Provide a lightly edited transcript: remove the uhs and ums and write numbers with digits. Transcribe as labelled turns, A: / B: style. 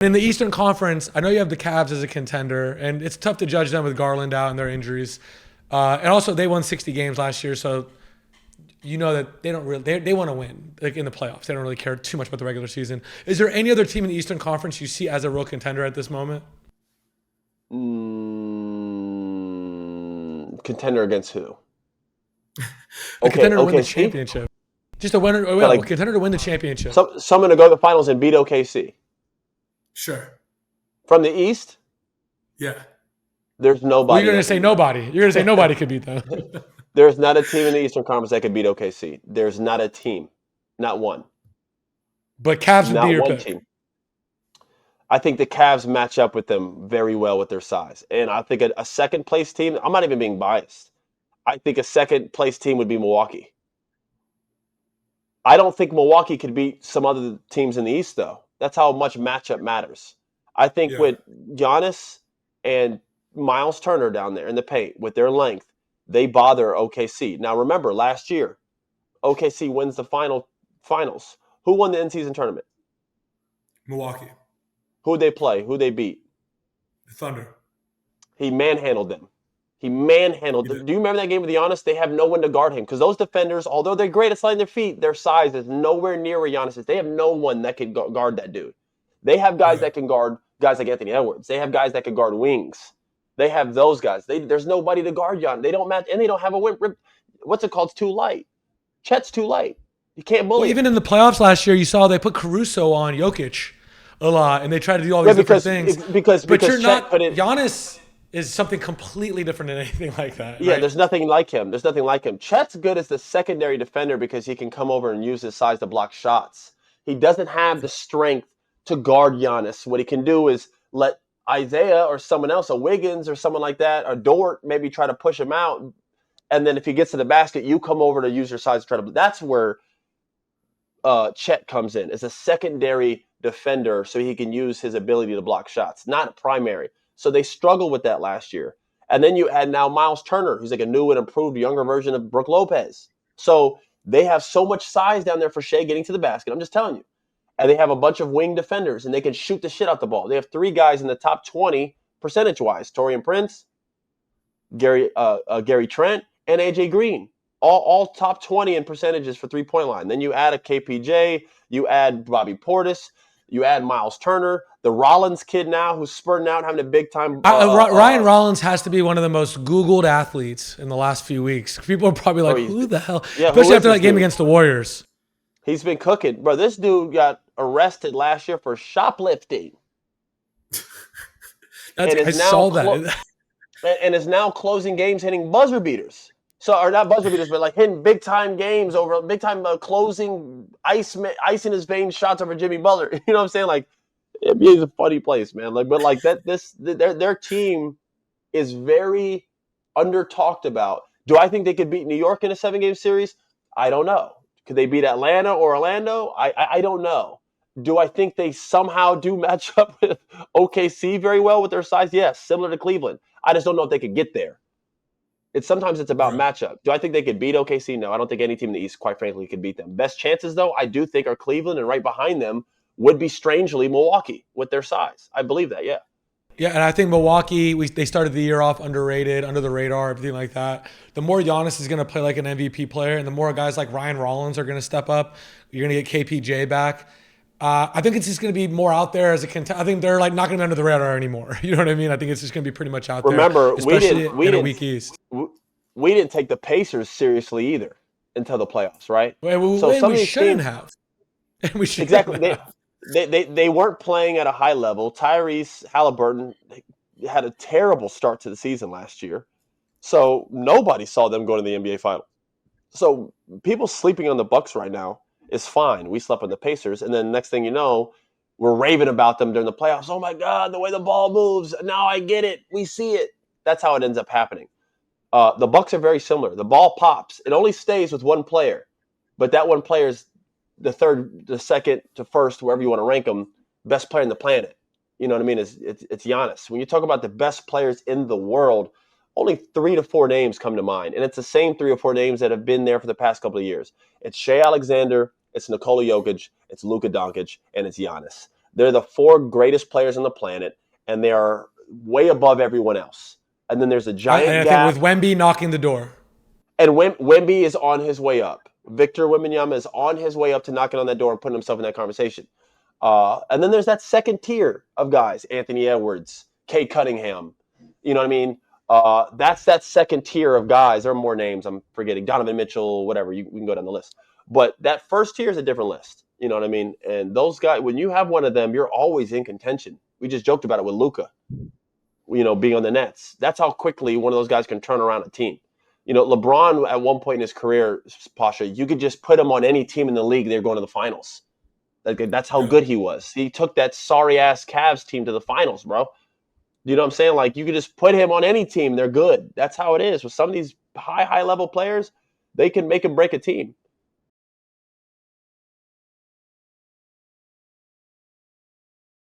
A: In the Eastern Conference, I know you have the Cavs as a contender, and it's tough to judge them with Garland out and their injuries. And also, they won 60 games last year, so you know that they don't really they want to win like in the playoffs. They don't really care too much about the regular season. Is there any other team in the Eastern Conference you see as a real contender at this moment?
B: Contender against who?
A: A contender to win the
B: OKC?
A: championship. Just a winner, a contender to win the championship.
B: Someone to go to the finals and beat OKC.
A: Sure.
B: From the East,
A: Yeah.
B: there's nobody.
A: Well, you're going to say nobody. You're going to say nobody could beat them.
B: There's not a team in the Eastern Conference that could beat OKC. There's not a team. Not one.
A: But Cavs would
B: Not
A: be your
B: one
A: pick.
B: team. I think the Cavs match up with them very well with their size. And I think a second place team, I'm not even being biased. I think a second place team would be Milwaukee. I don't think Milwaukee could beat some other teams in the East, though. That's how much matchup matters. I think with Giannis and Miles Turner down there in the paint, with their length, they bother OKC. Now, remember, last year, OKC wins the finals. Who won the in-season tournament?
A: Milwaukee.
B: Who'd they play? Who'd they beat?
A: The Thunder.
B: He manhandled them. Do you remember that game with Giannis? They have no one to guard him because those defenders, although they're great at sliding their feet, their size is nowhere near where Giannis is. They have no one that can guard that dude. They have guys that can guard guys like Anthony Edwards. They have guys that can guard wings. They have those guys. There's nobody to guard Giannis. They don't match, and they don't have a what's it called? It's too light. Chet's too light. You can't bully.
A: Well, even in the playoffs last year, you saw they put Caruso on Jokic a lot, and they tried to do all these different things.
B: Because
A: you're
B: Chet
A: not.
B: couldn't.
A: Giannis is something completely different than anything like that.
B: Yeah,
A: right?
B: there's nothing like him. Chet's good as the secondary defender because he can come over and use his size to block shots. He doesn't have the strength to guard Giannis. What he can do is let Isaiah or someone else, a Wiggins or someone like that, a Dort, maybe try to push him out. And then if he gets to the basket, you come over to use your size to try to. That's where Chet comes in as a secondary defender so he can use his ability to block shots, not a primary. So they struggled with that last year. And then you add now Miles Turner, who's like a new and improved younger version of Brook Lopez. So they have so much size down there for Shea getting to the basket. I'm just telling you. And they have a bunch of wing defenders, and they can shoot the shit out the ball. They have three guys in the top 20 percentage-wise. Taurean Prince, Gary Trent, and AJ Green. All top 20 in percentages for three-point line. Then you add a KPJ, you add Bobby Portis, you add Miles Turner, the Rollins kid now who's spurting out, having a big-time...
A: Ryan Rollins has to be one of the most Googled athletes in the last few weeks. People are probably like, who the hell?
B: Yeah,
A: especially after that game against the Warriors.
B: He's been cooking. Bro, this dude got arrested last year for shoplifting.
A: I saw that.
B: And is now closing games hitting buzzer beaters. So, or not buzzer beaters, but like hitting big-time games over, big-time closing, ice in his veins shots over Jimmy Butler. You know what I'm saying? Like, NBA's a funny place, man. Like, but like their team is very under-talked about. Do I think they could beat New York in a 7-game series? I don't know. Could they beat Atlanta or Orlando? I don't know. Do I think they somehow do match up with OKC very well with their size? Yes, similar to Cleveland. I just don't know if they could get there. Sometimes it's about matchup. Do I think they could beat OKC? No, I don't think any team in the East, quite frankly, could beat them. Best chances, though, I do think are Cleveland, and right behind them would be, strangely, Milwaukee with their size. I believe that, yeah.
A: Yeah, and I think Milwaukee, they started the year off underrated, under the radar, everything like that. The more Giannis is going to play like an MVP player, and the more guys like Ryan Rollins are going to step up, you're going to get KPJ back. I think it's just going to be more out there as a contender. I think they're like not going to be under the radar anymore. You know what I mean? I think it's just going to be pretty much out there.
B: Remember,
A: especially in a weak East.
B: We didn't take the Pacers seriously either until the playoffs, right?
A: We shouldn't have. We should
B: exactly. They weren't playing at a high level. Tyrese Halliburton had a terrible start to the season last year. So nobody saw them go to the NBA Finals. So people sleeping on the Bucks right now is fine. We slept on the Pacers. And then next thing you know, we're raving about them during the playoffs. Oh, my God, the way the ball moves. Now I get it. We see it. That's how it ends up happening. The Bucks are very similar. The ball pops. It only stays with one player. But that one player is the third, the second to first, wherever you want to rank them, best player on the planet. You know what I mean? It's Giannis. When you talk about the best players in the world, only 3 to 4 names come to mind. And it's the same 3 or 4 names that have been there for the past couple of years. It's Shea Alexander, it's Nikola Jokic, it's Luka Doncic, and it's Giannis. They're the 4 greatest players on the planet, and they are way above everyone else. And then there's a giant
A: I think
B: gap.
A: with Wemby knocking the door.
B: And Wemby is on his way up. Victor Wembanyama is on his way up to knocking on that door and putting himself in that conversation. And then there's that second tier of guys: Anthony Edwards, Kate Cunningham. You know what I mean? That's that second tier of guys. There are more names I'm forgetting. Donovan Mitchell, whatever. We can go down the list. But that first tier is a different list. You know what I mean? And those guys, when you have one of them, you're always in contention. We just joked about it with Luka, being on the Nets. That's how quickly one of those guys can turn around a team. LeBron at one point in his career, Pasha, you could just put him on any team in the league. They're going to the finals. That's how good he was. He took that sorry-ass Cavs team to the finals, bro. You know what I'm saying? Like, you could just put him on any team. They're good. That's how it is. With some of these high-level players, they can make and break a team.